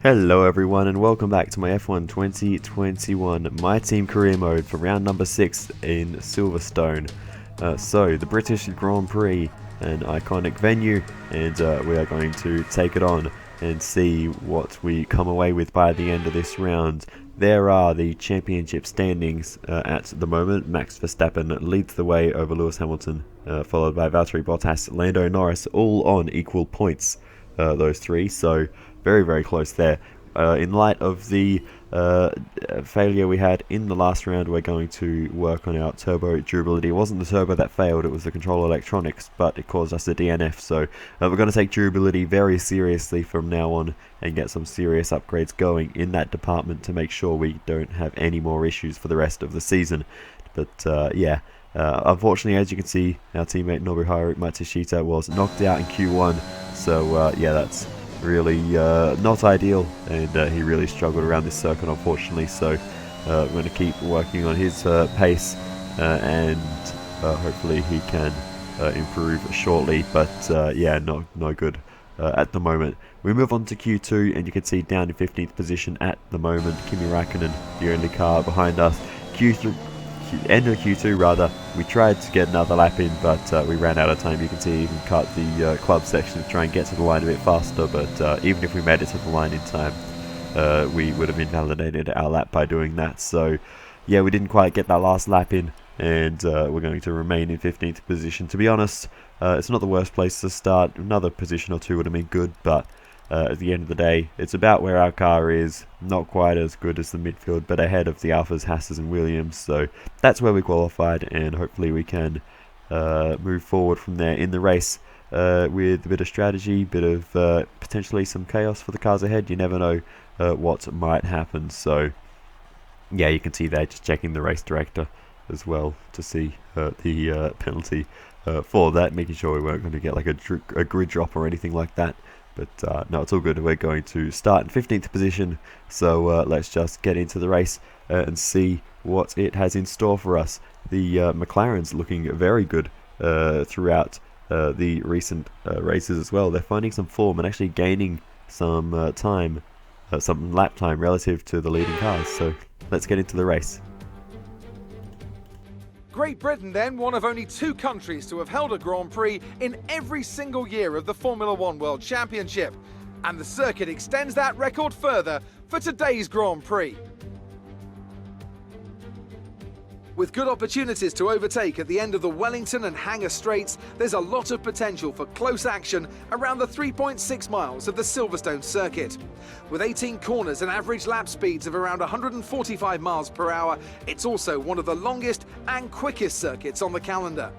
Hello everyone and welcome back to my F1 2021 My Team Career Mode for round number 6 in Silverstone. So the British Grand Prix, an iconic venue, and we are going to take it on and see what we come away with by the end of this round. There are the championship standings at the moment. Max Verstappen leads the way over Lewis Hamilton, followed by Valtteri Bottas, Lando Norris, all on equal points, those three, so very close there. In light of the failure we had in the last round, we're going to work on our turbo durability. It wasn't the turbo that failed, it was the control electronics, but it caused us a DNF, so we're going to take durability very seriously from now on and get some serious upgrades going in that department to make sure we don't have any more issues for the rest of the season. But unfortunately, as you can see, our teammate Nobuharu Matsushita was knocked out in Q1, so that's really not ideal, and he really struggled around this circuit, unfortunately. So we're going to keep working on his pace, and hopefully he can improve shortly, but no good at the moment. We move on to Q2, and you can see down in 15th position at the moment, Kimi Räikkönen, the only car behind us. End of Q2 rather, we tried to get another lap in, but we ran out of time. You can see he even cut the club section to try and get to the line a bit faster, but even if we made it to the line in time, we would have invalidated our lap by doing that. So yeah, we didn't quite get that last lap in, and we're going to remain in 15th position. To be honest, it's not the worst place to start. Another position or two would have been good, but at the end of the day, it's about where our car is. Not quite as good as the midfield, but ahead of the Alphas, Hasses and Williams. So that's where we qualified, and hopefully we can move forward from there in the race with a bit of strategy, bit of potentially some chaos for the cars ahead. You never know what might happen. So yeah, you can see there, just checking the race director as well to see the penalty for that, making sure we weren't going to get like a grid drop or anything like that. But no, it's all good. We're going to start in 15th position, so let's just get into the race and see what it has in store for us. The McLaren's looking very good throughout the recent races as well. They're finding some form and actually gaining some time, some lap time relative to the leading cars. So let's get into the race. Great Britain then, one of only two countries to have held a Grand Prix in every single year of the Formula One World Championship. And the circuit extends that record further for today's Grand Prix. With good opportunities to overtake at the end of the Wellington and Hangar Straights, there's a lot of potential for close action around the 3.6 miles of the Silverstone circuit. With 18 corners and average lap speeds of around 145 miles per hour, it's also one of the longest and quickest circuits on the calendar.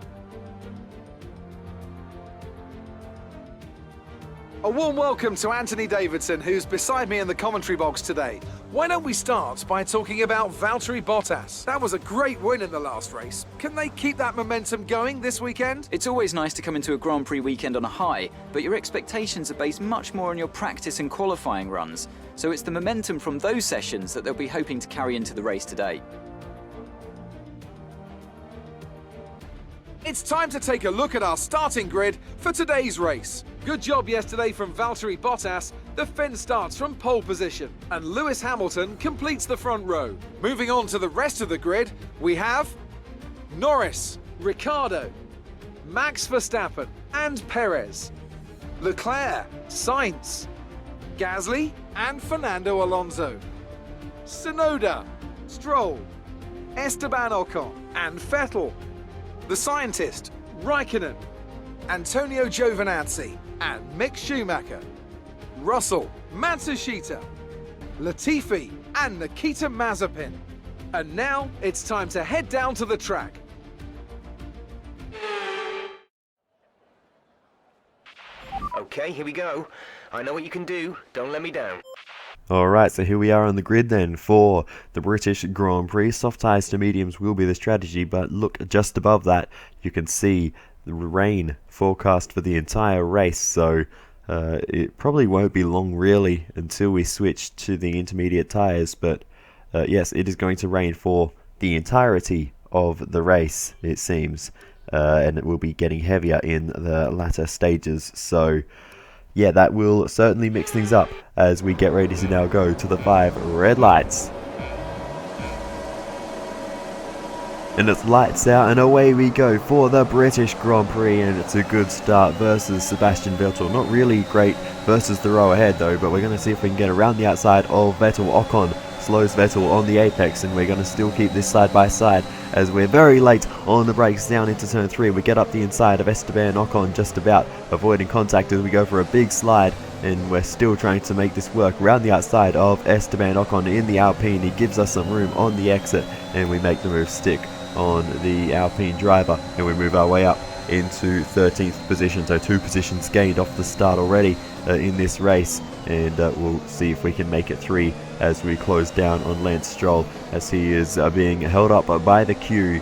A warm welcome to Anthony Davidson, who's beside me in the commentary box today. Why don't we start by talking about Valtteri Bottas? That was a great win in the last race. Can they keep that momentum going this weekend? It's always nice to come into a Grand Prix weekend on a high, but your expectations are based much more on your practice and qualifying runs. So it's the momentum from those sessions that they'll be hoping to carry into the race today. It's time to take a look at our starting grid for today's race. Good job yesterday from Valtteri Bottas. The Finn starts from pole position, and Lewis Hamilton completes the front row. Moving on to the rest of the grid, we have Norris, Ricciardo, Max Verstappen and Perez, Leclerc, Sainz, Gasly and Fernando Alonso, Tsunoda, Stroll, Esteban Ocon and Vettel, the scientist, Raikkonen, Antonio Giovinazzi and Mick Schumacher, Russell, Matsushita, Latifi and Nikita Mazepin. And now it's time to head down to the track. Okay, here we go. I know what you can do. Don't let me down. Alright, so here we are on the grid then for the British Grand Prix. Soft tyres to mediums will be the strategy, but look just above that, you can see the rain forecast for the entire race, so it probably won't be long really until we switch to the intermediate tyres, but yes, it is going to rain for the entirety of the race, it seems, and it will be getting heavier in the latter stages, so yeah, that will certainly mix things up as we get ready to now go to the 5 red lights. And it's lights out and away we go for the British Grand Prix, and it's a good start versus Sebastian Vettel. Not really great versus the row ahead though, but we're going to see if we can get around the outside of Vettel. Ocon slows Vettel on the apex, and we're going to still keep this side by side as we're very late on the brakes down into turn 3. We get up the inside of Esteban Ocon, just about avoiding contact as we go for a big slide, and we're still trying to make this work around the outside of Esteban Ocon in the Alpine. He gives us some room on the exit, and we make the move stick on the Alpine driver, and we move our way up into 13th position, so 2 positions gained off the start already in this race, and we'll see if we can make it 3 as we close down on Lance Stroll, as he is being held up by the queue,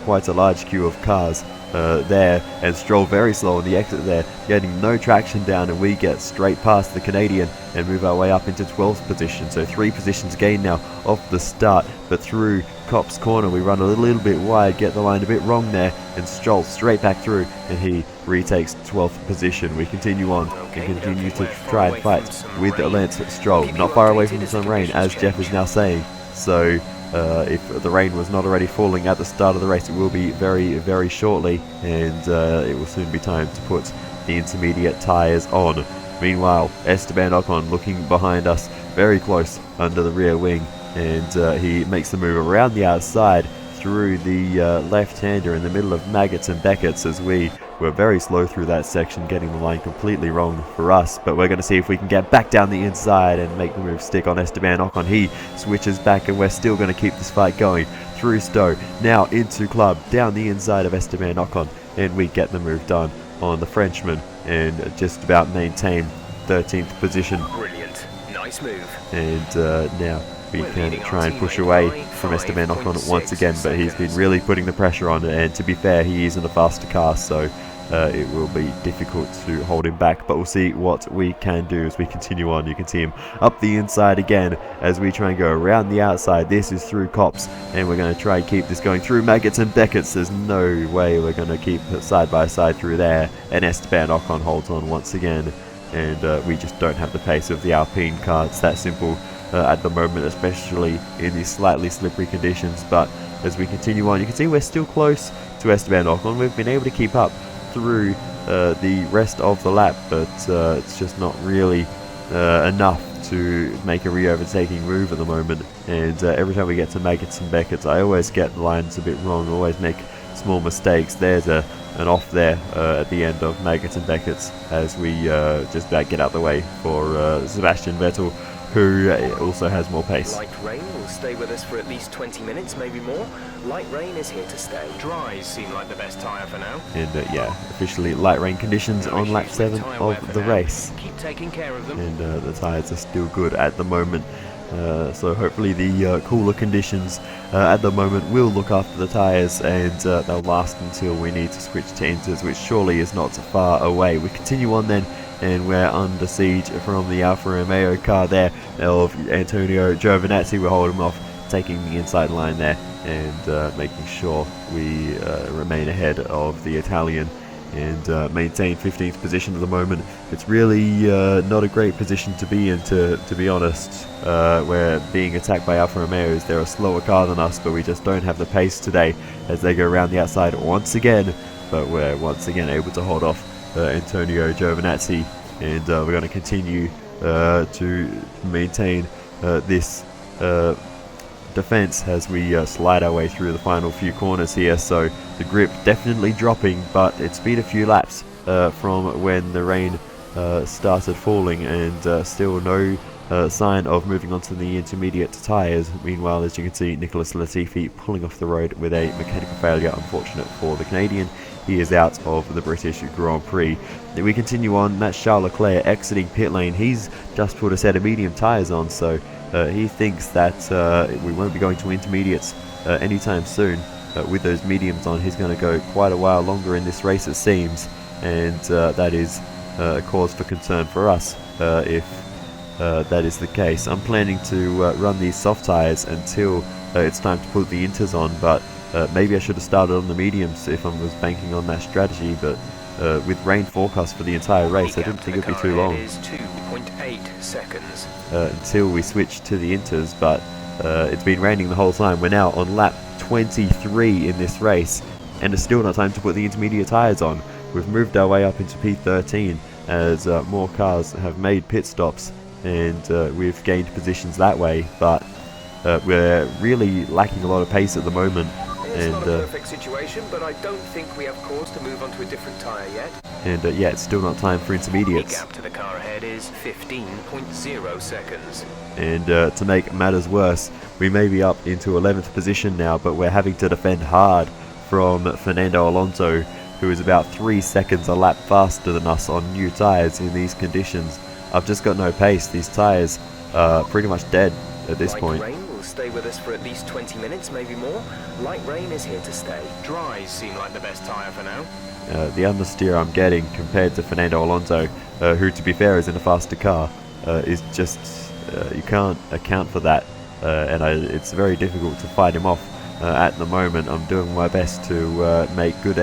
quite a large queue of cars there, and Stroll very slow on the exit there, getting no traction down, and we get straight past the Canadian and move our way up into 12th position, so 3 positions gained now off the start. But through Cop's corner we run a little bit wide, get the line a bit wrong there, and Stroll straight back through, and he retakes 12th position. We continue on and continue to try and fight with Lance Stroll, not far away from some rain, as Jeff is now saying, so if the rain was not already falling at the start of the race, it will be very, very shortly, and it will soon be time to put the intermediate tyres on. Meanwhile, Esteban Ocon looking behind us, very close under the rear wing, and he makes the move around the outside through the left-hander in the middle of Maggots and Beckett's, as we were very slow through that section, getting the line completely wrong for us. But we're going to see if we can get back down the inside and make the move stick on Esteban Ocon. He switches back, and we're still going to keep this fight going through Stowe, now into Club, down the inside of Esteban Ocon, and we get the move done on the Frenchman and just about maintain 13th position. Brilliant. Nice move. And now we can try and push away from Esteban Ocon once again, but he's been really putting the pressure on, and to be fair, he is in a faster car, so it will be difficult to hold him back, but we'll see what we can do as we continue on. You can see him up the inside again as we try and go around the outside. This is through Copse, and we're going to try and keep this going through Maggots and Beckett's. There's no way we're going to keep side by side through there, and Esteban Ocon holds on once again, and we just don't have the pace of the Alpine car. It's that simple at the moment, especially in these slightly slippery conditions. But as we continue on, you can see we're still close to Esteban Ocon. We've been able to keep up through the rest of the lap, but it's just not really enough to make a re-overtaking move at the moment. And every time we get to Maggots and Beckett's, I always get the lines a bit wrong, always make small mistakes. There's an off there at the end of Maggots and Beckett's as we just about get out the way for Sebastian Vettel, who also has more pace. Light rain will stay with us for at least 20 minutes, maybe more. Light rain is here to stay. Dries seem like the best tyre for now. And yeah, officially light rain conditions on lap 7 of the race. Keep taking care of them. And the tyres are still good at the moment. So hopefully the cooler conditions at the moment will look after the tyres, and they'll last until we need to switch to inters, which surely is not far away. We continue on then, and we're under siege from the Alfa Romeo car there of Antonio Giovinazzi. We're holding him off, taking the inside line there, and making sure we remain ahead of the Italian and maintain 15th position at the moment. It's really not a great position to be in, to be honest. We're being attacked by Alfa Romeos. They're a slower car than us, but we just don't have the pace today as they go around the outside once again. But we're once again able to hold off Antonio Giovinazzi, and we're going to continue to maintain this defense as we slide our way through the final few corners here. So the grip definitely dropping, but it's been a few laps from when the rain started falling, and still no sign of moving on to the intermediate tyres. Meanwhile, as you can see, Nicholas Latifi pulling off the road with a mechanical failure. Unfortunate for the Canadian, he is out of the British Grand Prix. Then we continue on. That's Charles Leclerc exiting pit lane. He's just put a set of medium tyres on, so he thinks that we won't be going to intermediates anytime soon. With those mediums on, he's going to go quite a while longer in this race, it seems, and that is a cause for concern for us if that is the case. I'm planning to run these soft tyres until it's time to put the inters on, but maybe I should have started on the mediums if I was banking on that strategy. But with rain forecast for the entire race. I didn't think it'd be too long. Is 2.8 seconds. Until we switched to the inters, but it's been raining the whole time. We're now on lap 23 in this race, and it's still not time to put the intermediate tyres on. We've moved our way up into P13 as more cars have made pit stops, and we've gained positions that way, but we're really lacking a lot of pace at the moment. It's not a perfect situation, but I don't think we have cause to move on to a different tyre yet. And yeah, it's still not time for The intermediates. gap to the car ahead is 15.0 seconds. And to make matters worse, we may be up into 11th position now, but we're having to defend hard from Fernando Alonso, who is about 3 seconds a lap faster than us on new tyres in these conditions. I've just got no pace. These tyres are pretty much dead at this point. Light rain will stay with us for at least 20 minutes, maybe more. Light rain is here to stay. Dries seem like the best tyre for now. The understeer I'm getting compared to Fernando Alonso, who to be fair is in a faster car, is just, you can't account for that, and it's very difficult to fight him off at the moment. I'm doing my best to make good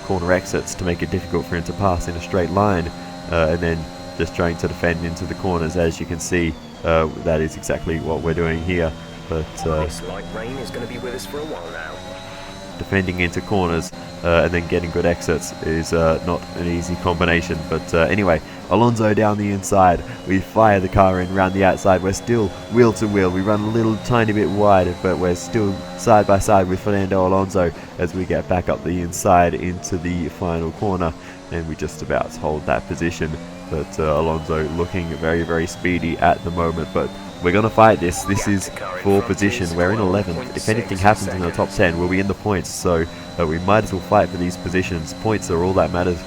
corner exits to make it difficult for him to pass in a straight line, and then just trying to defend into the corners. As you can see, that is exactly what we're doing here, but This light rain is going to be with us for a while now. defending into corners and then getting good exits is not an easy combination. But anyway, Alonso down the inside, we fire the car in around the outside. We're still wheel to wheel. We run a little tiny bit wide, but we're still side by side with Fernando Alonso as we get back up the inside into the final corner, and we just about hold that position. But Alonso looking very, very speedy at the moment, but we're going to fight this. This is for position. We're in 11th. If anything happens in the top 10, we'll be in the points, so we might as well fight for these positions. Points are all that matters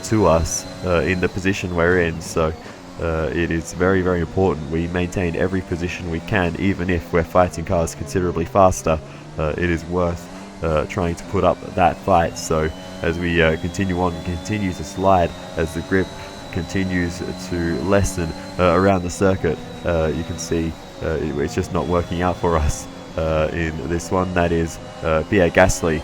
to us in the position we're in, so it is very, very important we maintain every position we can, even if we're fighting cars considerably faster. It is worth trying to put up that fight. So as we continue on, continue to slide, as the grip continues to lessen around the circuit, you can see it's just not working out for us in this one. That is Pierre Gasly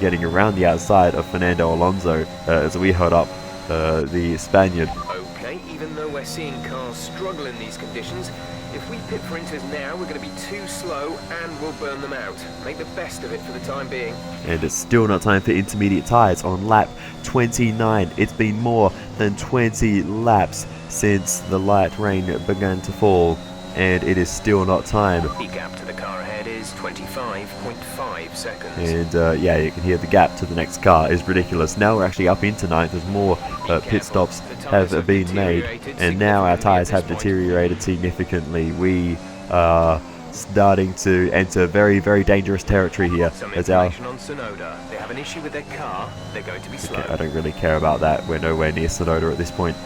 getting around the outside of Fernando Alonso as we hold up the Spaniard. Okay, even though we're seeing cars struggle in these conditions, if we pit for inters now, we're going to be too slow and we'll burn them out. Make the best of it for the time being. And it's still not time for intermediate tyres on lap 29. It's been more than 20 laps since the light rain began to fall, and it is still not time. The gap to the car ahead is 25.5 seconds. And yeah, you can hear the gap to the next car is ridiculous. Now we're actually up into 9th as more pit stops have been made, and now our tyres have deteriorated significantly. We are starting to enter very, very dangerous territory here. Some As our information on Sonoda. They have an issue with their car. They're going to be slow. I don't really care about that. We're nowhere near Sonoda at this point.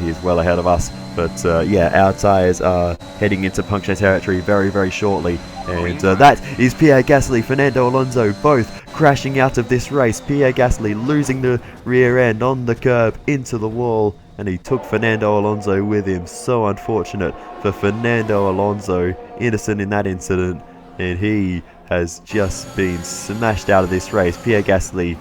He is well ahead of us. But yeah, our tyres are heading into puncture territory very, very shortly. And that is Pierre Gasly, Fernando Alonso, both crashing out of this race. Pierre Gasly losing the rear end on the curb into the wall, and he took Fernando Alonso with him. So unfortunate for Fernando Alonso, innocent in that incident, and he has just been smashed out of this race. Pierre Gasly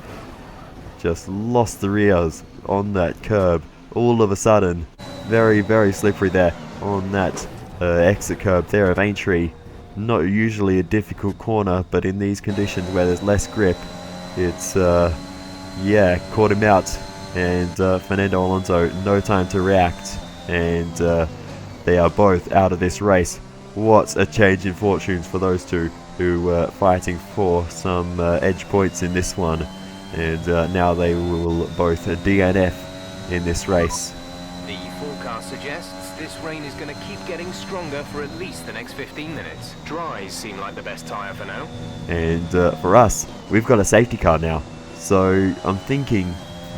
just lost the rears on that curb all of a sudden. Very, very slippery there on that exit curb there of Aintree. Not usually a difficult corner, but in these conditions where there's less grip, it's yeah, caught him out. And Fernando Alonso, no time to react, and they are both out of this race. What a change in fortunes for those two who were fighting for some edge points in this one, and now they will both DNF in this race. The forecast suggests this rain is going to keep getting stronger for at least the next 15 minutes. Dries seem like the best tyre for now. And for us, we've got a safety car now, so I'm thinking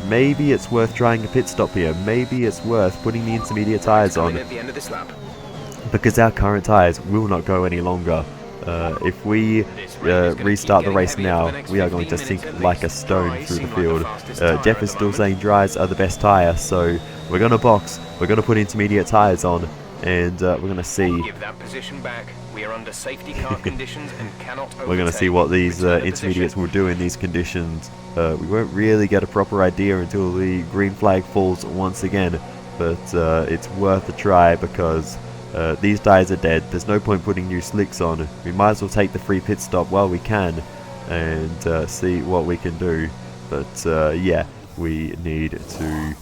maybe it's worth trying a pit stop here. Maybe it's worth putting the intermediate tyres on, At the end of this lap. because our current tyres will not go any longer. If we restart the race now, we are going to sink like a stone through the field. Jeff is still saying dries are the best tyre, so we're going to box, we're going to put intermediate tyres on, and we're going to see. Give that position back. We are under safety car conditions and cannot overtake. We're going to see what these Return to intermediates position. will do in these conditions. We won't really get a proper idea until the green flag falls once again, but it's worth a try because these tyres are dead. There's no point putting new slicks on. We might as well take the free pit stop while we can and see what we can do. But yeah, we need to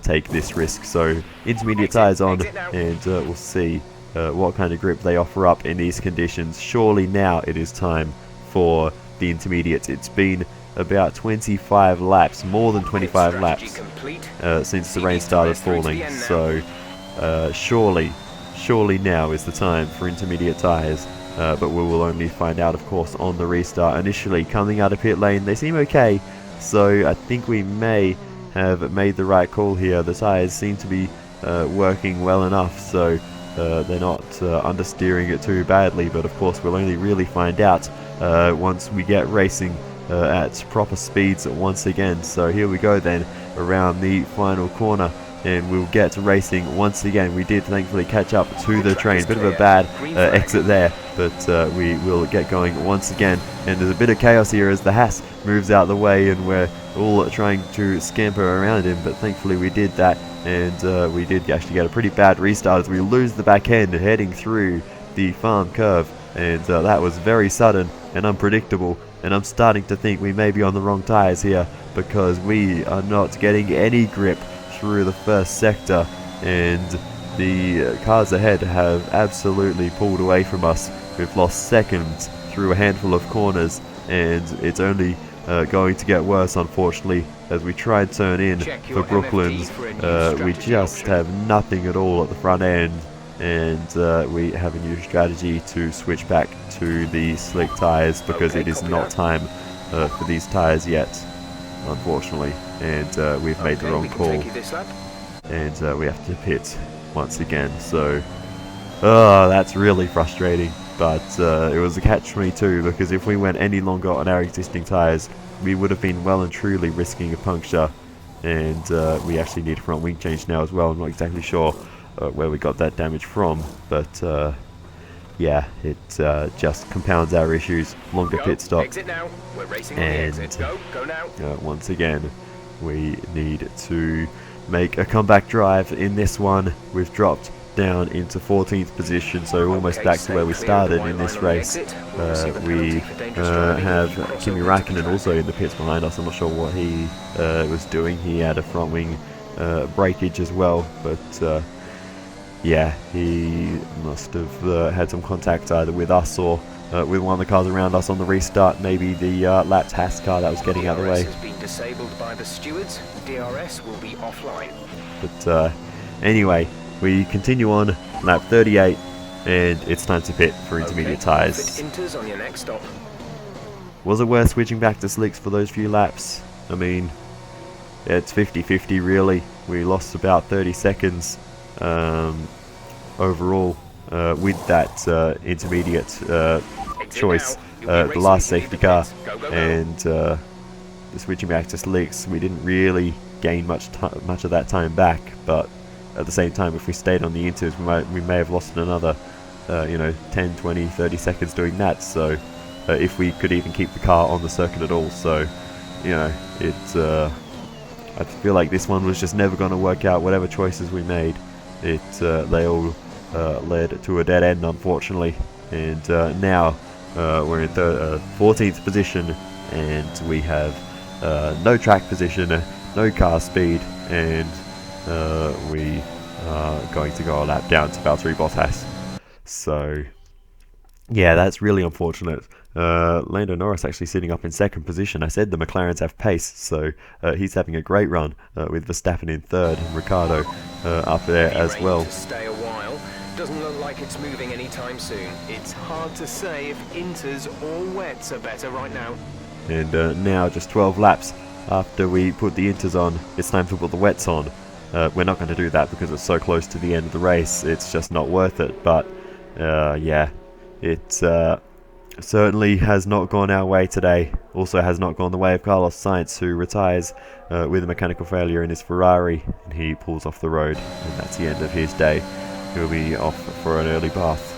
take this risk. So intermediate tyres on, and we'll see what kind of grip they offer up in these conditions. Surely now it is time for the intermediates. It's been about 25 laps, more than 25 laps since the rain started falling. So surely now is the time for intermediate tyres. But we will only find out, of course, on the restart. Initially, coming out of pit lane, they seem okay. So I think we may have made the right call here. The tyres seem to be working well enough, so they're not understeering it too badly. But of course, we'll only really find out once we get racing at proper speeds once again. So here we go then, around the final corner, and we'll get to racing once again. We did thankfully catch up to the train. Bit of a bad exit there, but we will get going once again. And there's a bit of chaos here as the Haas moves out the way, and we're all trying to scamper around him, but thankfully we did that, and we did actually get a pretty bad restart as we lose the back end heading through the farm curve, and that was very sudden and unpredictable. And I'm starting to think we may be on the wrong tyres here, because we are not getting any grip through the first sector, and the cars ahead have absolutely pulled away from us. We've lost seconds through a handful of corners, and it's only going to get worse, unfortunately, as we try and turn in for Brooklands. We just have nothing at all at the front end, and we have a new strategy to switch back to the slick tyres, because it is not time for these tyres yet, unfortunately, and we've made the wrong call, and we have to pit once again. So that's really frustrating, but it was a catch-22, because if we went any longer on our existing tyres, we would have been well and truly risking a puncture, and we actually need a front wing change now as well. I'm not exactly sure where we got that damage from, but yeah, it just compounds our issues. Longer pit stop, and once again we need to make a comeback drive in this one. We've dropped down into 14th position, so almost back to where we started in this race. We have Kimi Räikkönen also in the pits behind us. I'm not sure what he was doing. He had a front wing breakage as well, but yeah, he must have had some contact either with us or with one of the cars around us on the restart. Maybe the lapped Haas car that was getting out of the way. DRS has been disabled by the stewards. DRS will be offline. But anyway, we continue on lap 38, and it's time to pit for intermediate tyres. Inters on your next stop. Was it worth switching back to slicks for those few laps? I mean, it's 50-50 really. We lost about 30 seconds overall with that intermediate choice, the last safety car, and switching back to slicks, we didn't really gain much of that time back. But at the same time, if we stayed on the inters, we may have lost another 10, 20, 30 seconds doing that. So if we could even keep the car on the circuit at all. So it's I feel like this one was just never going to work out. Whatever choices we made, they all led to a dead end, unfortunately. And now we're in 14th position, and we have no track position, no car speed, and we are going to go a lap down to Valtteri Bottas. So yeah, that's really unfortunate. Lando Norris actually sitting up in second position. I said the McLarens have pace, so he's having a great run with Verstappen in third and Ricciardo up there as well. To stay a while. Doesn't look like it's moving anytime soon. It's hard to say if inters or wets are better right now. And now just 12 laps after we put the inters on, it's time to put the wets on. We're not going to do that because it's so close to the end of the race. It's just not worth it. But yeah, it certainly has not gone our way today. Also has not gone the way of Carlos Sainz, who retires with a mechanical failure in his Ferrari, and he pulls off the road, and that's the end of his day. he'll be off for an early bath.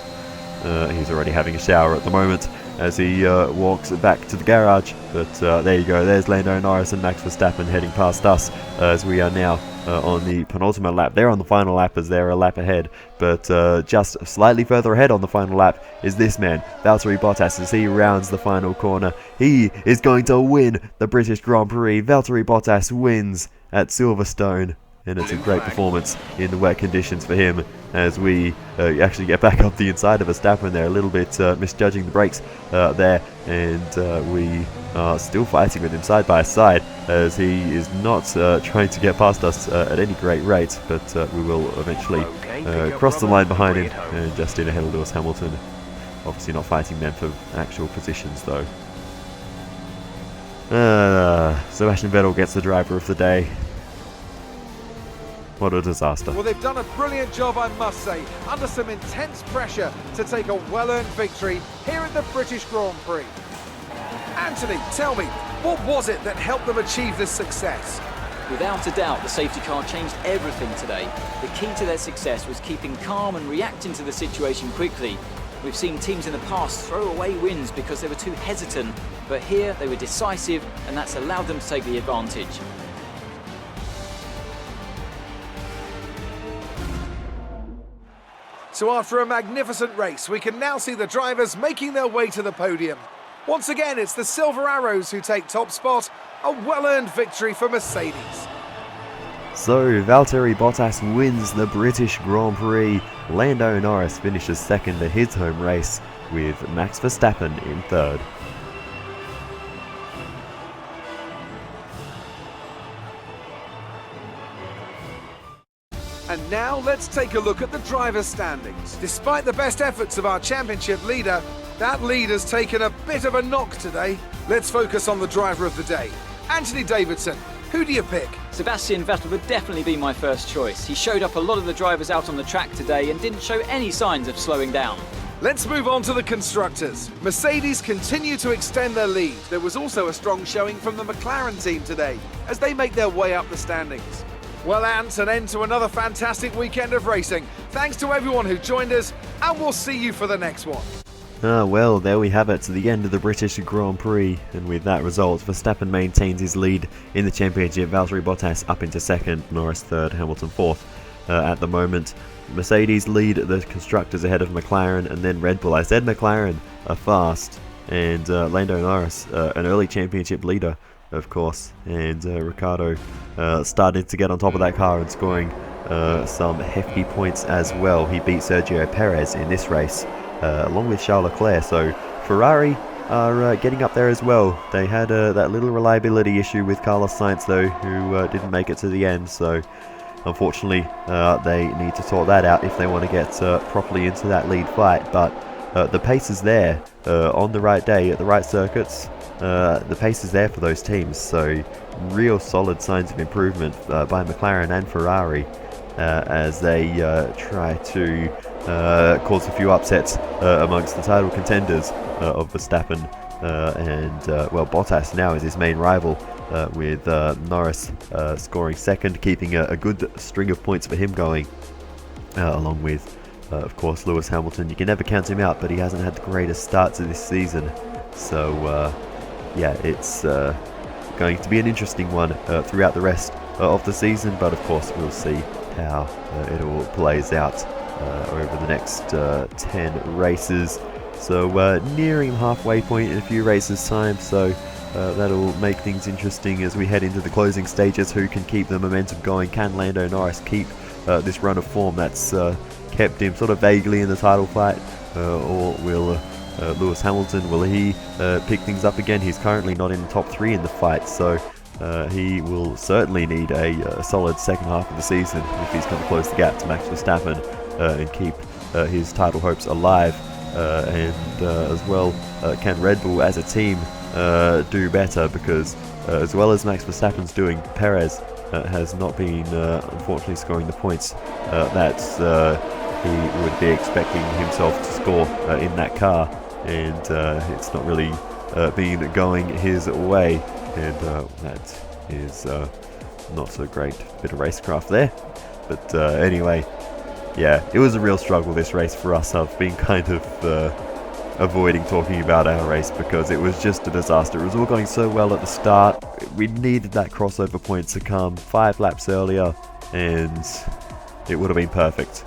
He's already having a shower at the moment as he walks back to the garage. But there you go, there's Lando Norris and Max Verstappen heading past us as we are now on the penultimate lap. They're on the final lap as they're a lap ahead, but just slightly further ahead on the final lap is this man, Valtteri Bottas, as he rounds the final corner. He is going to win the British Grand Prix. Valtteri Bottas wins at Silverstone, and it's a great performance in the wet conditions for him as we actually get back up the inside of Verstappen there, a little bit misjudging the brakes there, and we are still fighting with him side by side as he is not trying to get past us at any great rate, but we will eventually cross the line behind him and just in ahead of Lewis Hamilton. Obviously not fighting them for actual positions though. Sebastian Vettel gets the driver of the day. What a disaster. Well, they've done a brilliant job, I must say, under some intense pressure to take a well-earned victory here at the British Grand Prix. Anthony, tell me, what was it that helped them achieve this success? Without a doubt, the safety car changed everything today. The key to their success was keeping calm and reacting to the situation quickly. We've seen teams in the past throw away wins because they were too hesitant, but here they were decisive, and that's allowed them to take the advantage. So after a magnificent race, we can now see the drivers making their way to the podium. Once again, it's the Silver Arrows who take top spot, a well-earned victory for Mercedes. So Valtteri Bottas wins the British Grand Prix. Lando Norris finishes second at his home race, with Max Verstappen in third. And now let's take a look at the drivers' standings. Despite the best efforts of our championship leader, that lead has taken a bit of a knock today. Let's focus on the driver of the day. Anthony Davidson, who do you pick? Sebastian Vettel would definitely be my first choice. He showed up a lot of the drivers out on the track today and didn't show any signs of slowing down. Let's move on to the Constructors. Mercedes continue to extend their lead. There was also a strong showing from the McLaren team today as they make their way up the standings. Well, Ant, an end to another fantastic weekend of racing. Thanks to everyone who joined us, and we'll see you for the next one. Well, there we have it, to the end of the British Grand Prix, and with that result, Verstappen maintains his lead in the championship, Valtteri Bottas up into second, Norris third, Hamilton fourth. At the moment, Mercedes lead the Constructors ahead of McLaren and then Red Bull. I said McLaren are fast, and Lando Norris, an early championship leader, of course, and Ricciardo started to get on top of that car and scoring some hefty points as well. He beat Sergio Perez in this race, along with Charles Leclerc, so Ferrari are getting up there as well. They had that little reliability issue with Carlos Sainz though, who didn't make it to the end, so unfortunately they need to sort that out if they want to get properly into that lead fight. But the pace is there on the right day at the right circuits. The pace is there for those teams, so real solid signs of improvement by McLaren and Ferrari as they try to cause a few upsets amongst the title contenders of Verstappen and well, Bottas now is his main rival, with Norris scoring second, keeping a good string of points for him going, along with of course Lewis Hamilton. You can never count him out, but he hasn't had the greatest start to this season, so yeah, it's going to be an interesting one throughout the rest of the season, but of course we'll see how it all plays out over the next 10 races. So nearing the halfway point in a few races time, so that'll make things interesting as we head into the closing stages. Who can keep the momentum going? Can Lando Norris keep this run of form that's kept him sort of vaguely in the title fight, or will Lewis Hamilton, will he pick things up again? He's currently not in the top 3 in the fight, so he will certainly need a solid second half of the season if he's going to close the gap to Max Verstappen and keep his title hopes alive. And as well, can Red Bull as a team do better? Because as well as Max Verstappen's doing, Perez has not been unfortunately scoring the points that he would be expecting himself to score in that car, and it's not really been going his way, and that is not so great bit of racecraft there. But anyway, yeah, it was a real struggle this race for us. I've been kind of avoiding talking about our race because it was just a disaster. It was all going so well at the start. We needed that crossover point to come 5 laps earlier, and it would have been perfect.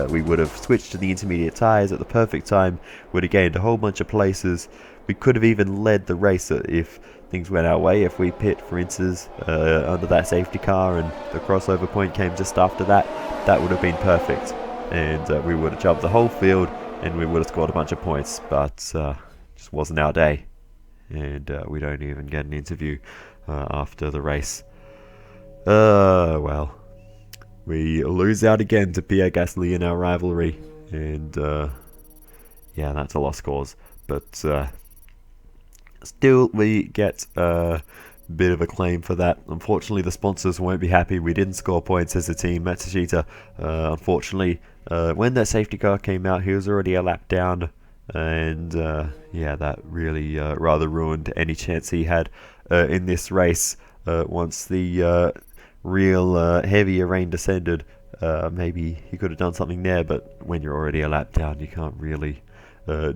We would have switched to the intermediate tyres at the perfect time, would have gained a whole bunch of places. We could have even led the race if things went our way. If we pit, for instance, under that safety car and the crossover point came just after that, that would have been perfect. And we would have jumped the whole field and we would have scored a bunch of points, but just wasn't our day. And we don't even get an interview after the race. Well, we lose out again to Pierre Gasly in our rivalry, and yeah, that's a lost cause. But still, we get a bit of acclaim for that. Unfortunately, the sponsors won't be happy. We didn't score points as a team. Matsushita, unfortunately, when that safety car came out, he was already a lap down, and yeah, that really rather ruined any chance he had in this race. Once the real heavier rain descended, maybe he could have done something there, but when you're already a lap down, you can't really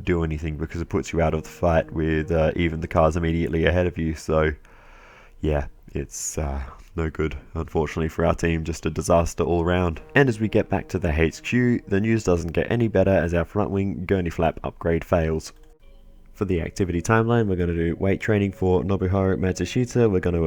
do anything because it puts you out of the fight with even the cars immediately ahead of you. So yeah, it's no good, unfortunately, for our team. Just a disaster all round. And as we get back to the HQ, the news doesn't get any better as our front wing gurney flap upgrade fails. For the activity timeline, we're going to do weight training for Nobuharu Matsushita, we're going to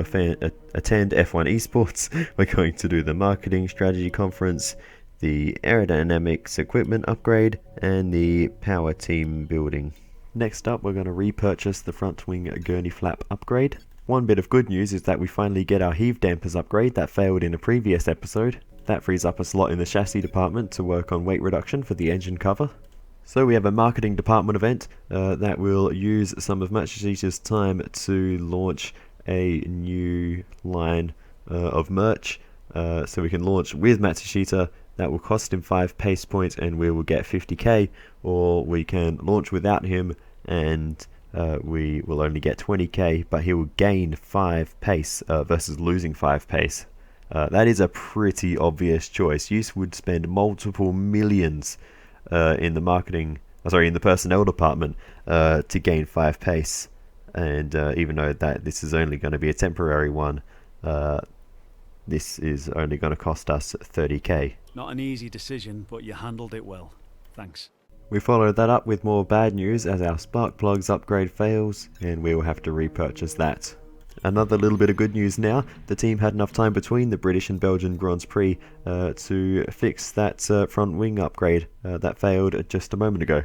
attend F1 Esports, we're going to do the marketing strategy conference, the aerodynamics equipment upgrade, and the power team building. Next up, we're going to repurchase the front wing gurney flap upgrade. One bit of good news is that we finally get our heave dampers upgrade that failed in a previous episode. That frees up a slot in the chassis department to work on weight reduction for the engine cover. So we have a marketing department event that will use some of Matsushita's time to launch a new line of merch. So we can launch with Matsushita. That will cost him 5 pace points and we will get 50k, or we can launch without him and we will only get 20k, but he will gain 5 pace versus losing 5 pace. That is a pretty obvious choice. You would spend multiple millions in the personnel department to gain 5 pace, and even though that this is only going to be a temporary one, this is only going to cost us 30k. Not an easy decision, but you handled it well. Thanks. We followed that up with more bad news as our spark plugs upgrade fails, and we will have to repurchase that. Another little bit of good news now, the team had enough time between the British and Belgian Grand Prix to fix that front wing upgrade that failed just a moment ago.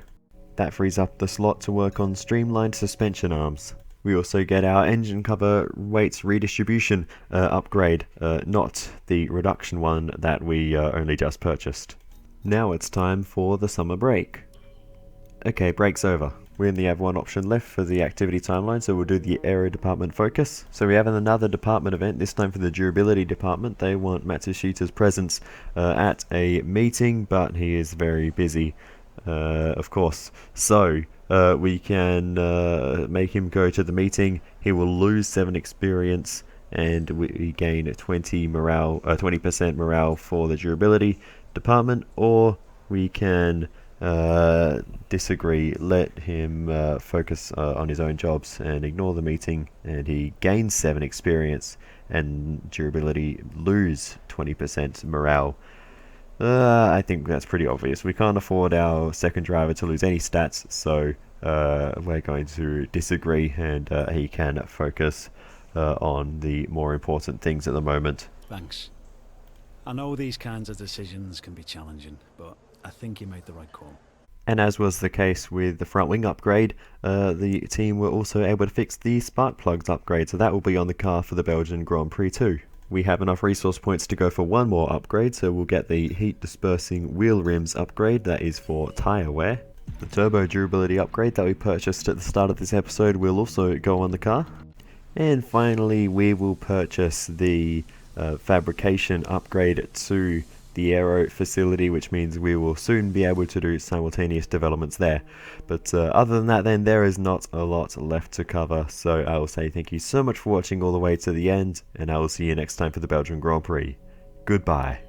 That frees up the slot to work on streamlined suspension arms. We also get our engine cover weights redistribution upgrade, not the reduction one that we only just purchased. Now it's time for the summer break. Okay, break's over. We only have one option left for the activity timeline, so we'll do the aero department focus. So we have another department event, this time for the durability department. They want Matsushita's presence at a meeting, but he is very busy, of course. So we can make him go to the meeting. He will lose 7 experience, and we gain 20% morale for the durability department, or we can disagree, let him focus on his own jobs and ignore the meeting, and he gains 7 experience and durability, lose 20% morale. I think that's pretty obvious. We can't afford our second driver to lose any stats, so we're going to disagree, and he can focus on the more important things at the moment. Thanks. I know these kinds of decisions can be challenging, but I think you made the right call. And as was the case with the front wing upgrade, the team were also able to fix the spark plugs upgrade, so that will be on the car for the Belgian Grand Prix too. We have enough resource points to go for one more upgrade, so we'll get the heat dispersing wheel rims upgrade, that is for tyre wear. The turbo durability upgrade that we purchased at the start of this episode will also go on the car. And finally we will purchase the fabrication upgrade to the aero facility, which means we will soon be able to do simultaneous developments there. But other than that, then there is not a lot left to cover, so I will say thank you so much for watching all the way to the end, and I will see you next time for the Belgian Grand Prix. Goodbye.